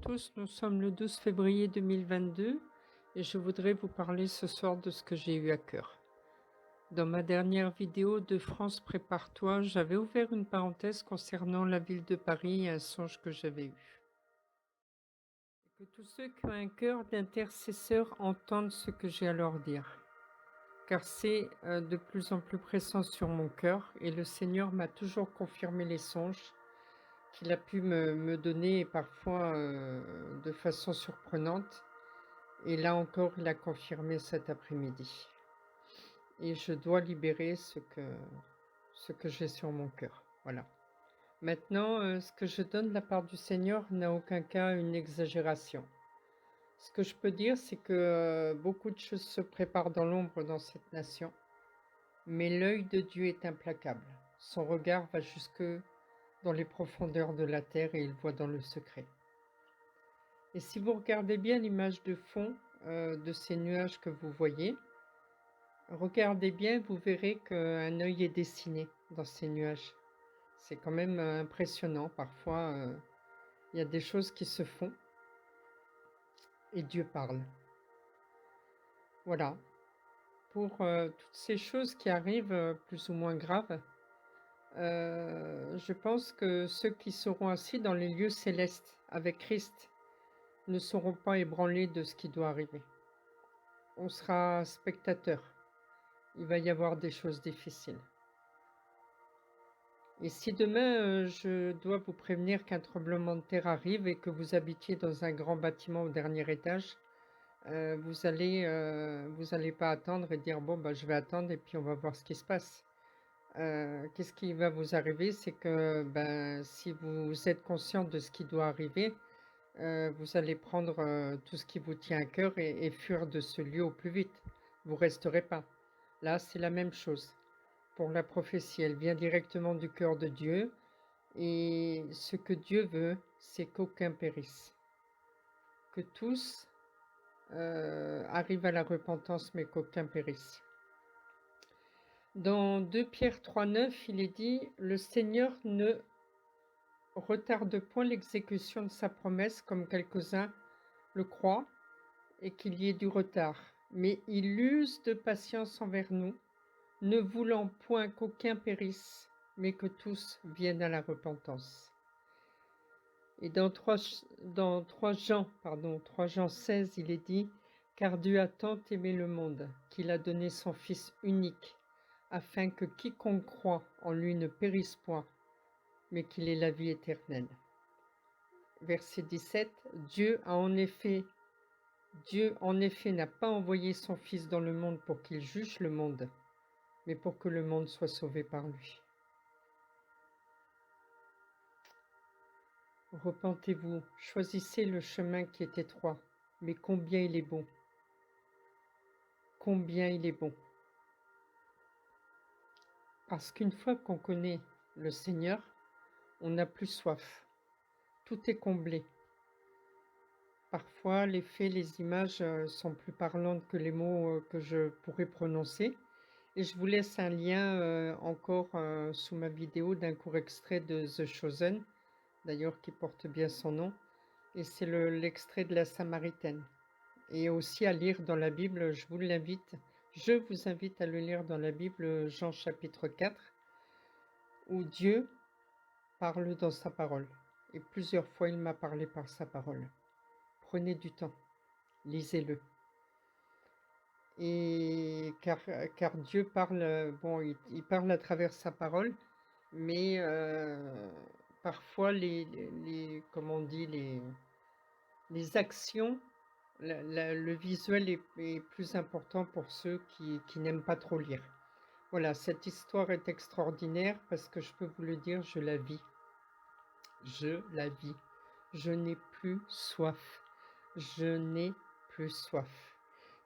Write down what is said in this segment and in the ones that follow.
tous, nous sommes le 12 février 2022 et je voudrais vous parler ce soir de ce que j'ai eu à cœur. Dans ma dernière vidéo de France Prépare-toi, j'avais ouvert une parenthèse concernant la ville de Paris et un songe que j'avais eu. Que tous ceux qui ont un cœur d'intercesseur entendent ce que j'ai à leur dire, car c'est de plus en plus pressant sur mon cœur et le Seigneur m'a toujours confirmé les songes qu'il a pu me donner et parfois de façon surprenante. Et là encore, il a confirmé cet après-midi. Et je dois libérer ce que j'ai sur mon cœur. Voilà. Maintenant, ce que je donne de la part du Seigneur n'a aucun cas une exagération. Ce que je peux dire, c'est que beaucoup de choses se préparent dans l'ombre dans cette nation, mais l'œil de Dieu est implacable. Son regard va jusque dans les profondeurs de la terre et il voit dans le secret. Et si vous regardez bien l'image de fond de ces nuages que vous voyez, regardez bien, vous verrez qu'un œil est dessiné dans ces nuages. C'est quand même impressionnant. Parfois, il y a des choses qui se font et Dieu parle. Voilà. Pour toutes ces choses qui arrivent plus ou moins graves, je pense que ceux qui seront assis dans les lieux célestes avec Christ ne seront pas ébranlés de ce qui doit arriver. On sera spectateur. Il va y avoir des choses difficiles. Et si demain, je dois vous prévenir qu'un tremblement de terre arrive et que vous habitiez dans un grand bâtiment au dernier étage, vous allez pas attendre et dire: «Bon, bah, je vais attendre et puis on va voir ce qui se passe». Qu'est-ce qui va vous arriver? C'est que, ben, si vous êtes conscient de ce qui doit arriver, vous allez prendre, tout ce qui vous tient à cœur et fuir de ce lieu au plus vite. Vous resterez pas. Là, c'est la même chose. Pour la prophétie, elle vient directement du cœur de Dieu et ce que Dieu veut, c'est qu'aucun périsse, que tous arrivent à la repentance, mais qu'aucun périsse. Dans 2 Pierre 3,9, il est dit: «Le Seigneur ne retarde point l'exécution de sa promesse, comme quelques-uns le croient, et qu'il y ait du retard, mais il use de patience envers nous, ne voulant point qu'aucun périsse, mais que tous viennent à la repentance.» Et dans 3 Jean, 3 Jean 16, il est dit: «Car Dieu a tant aimé le monde, qu'il a donné son Fils unique, afin que quiconque croit en lui ne périsse point, mais qu'il ait la vie éternelle.» Verset 17: Dieu en effet n'a pas envoyé son Fils dans le monde pour qu'il juge le monde, mais pour que le monde soit sauvé par lui. Repentez-vous, choisissez le chemin qui est étroit, mais combien il est bon, combien il est bon. Parce qu'une fois qu'on connaît le Seigneur, on n'a plus soif. Tout est comblé. Parfois, les faits, les images sont plus parlantes que les mots que je pourrais prononcer. Et je vous laisse un lien encore sous ma vidéo d'un court extrait de The Chosen, d'ailleurs qui porte bien son nom. Et c'est l'extrait de la Samaritaine. Et aussi à lire dans la Bible, je vous invite à le lire dans la Bible, Jean chapitre 4, où Dieu parle dans sa parole. Et plusieurs fois, il m'a parlé par sa parole. Prenez du temps, lisez-le. Et car Dieu parle, bon, il parle à travers sa parole, mais parfois comment on dit, les actions, le visuel est plus important pour ceux qui n'aiment pas trop lire. Voilà, cette histoire est extraordinaire parce que je peux vous le dire, je la vis. Je la vis. Je n'ai plus soif. Je n'ai plus soif.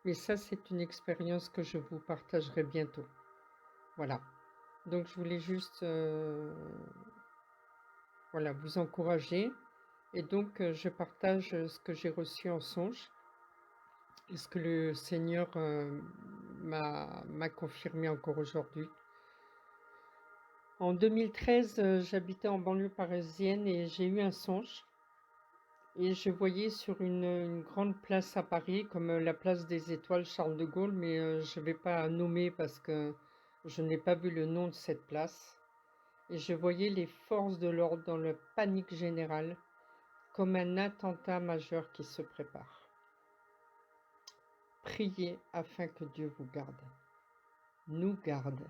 Mais ça, c'est une expérience que je vous partagerai bientôt. Voilà. Donc, je voulais juste, voilà, vous encourager. Et donc, je partage ce que j'ai reçu en songe et ce que le Seigneur m'a confirmé encore aujourd'hui. En 2013, j'habitais en banlieue parisienne et j'ai eu un songe. Et je voyais sur une grande place à Paris, comme la place des Étoiles Charles de Gaulle, mais je ne vais pas nommer parce que je n'ai pas vu le nom de cette place. Et je voyais les forces de l'ordre dans la panique générale, comme un attentat majeur qui se prépare. Priez afin que Dieu vous garde, nous garde.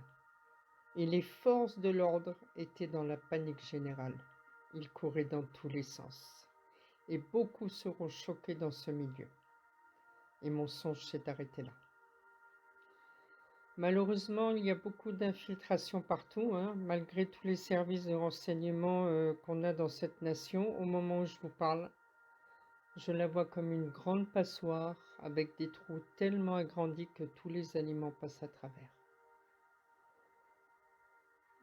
Et les forces de l'ordre étaient dans la panique générale. Ils couraient dans tous les sens. Et beaucoup seront choqués dans ce milieu. Et mon songe s'est arrêté là. Malheureusement, il y a beaucoup d'infiltration partout, hein, malgré tous les services de renseignement qu'on a dans cette nation. Au moment où je vous parle, je la vois comme une grande passoire avec des trous tellement agrandis que tous les aliments passent à travers.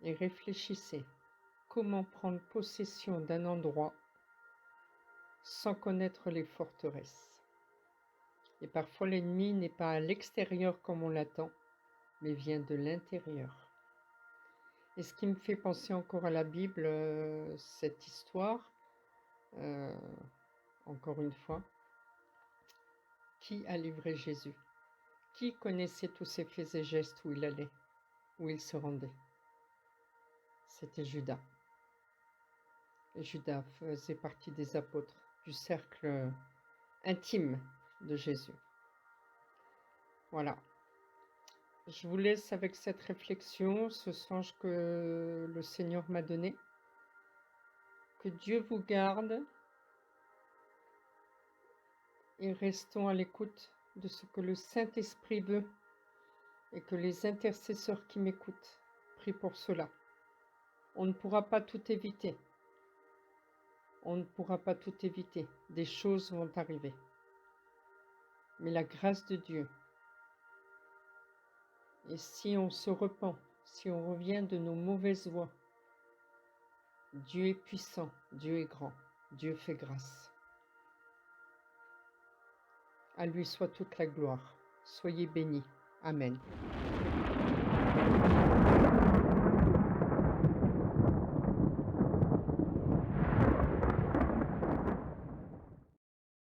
Et réfléchissez, comment prendre possession d'un endroit sans connaître les forteresses? Et parfois l'ennemi n'est pas à l'extérieur comme on l'attend, mais vient de l'intérieur. Et ce qui me fait penser encore à la Bible, cette histoire, euh, encore une fois, qui a livré Jésus? Qui connaissait tous ses faits et gestes, où il allait, où il se rendait? C'était Judas. Et Judas faisait partie des apôtres, du cercle intime de Jésus. Voilà. Je vous laisse avec cette réflexion, ce songe que le Seigneur m'a donné. Que Dieu vous garde et restons à l'écoute de ce que le Saint-Esprit veut et que les intercesseurs qui m'écoutent prient pour cela. On ne pourra pas tout éviter. On ne pourra pas tout éviter. Des choses vont arriver. Mais la grâce de Dieu, et si on se repent, si on revient de nos mauvaises voies, Dieu est puissant, Dieu est grand, Dieu fait grâce. À lui soit toute la gloire. Soyez bénis. Amen.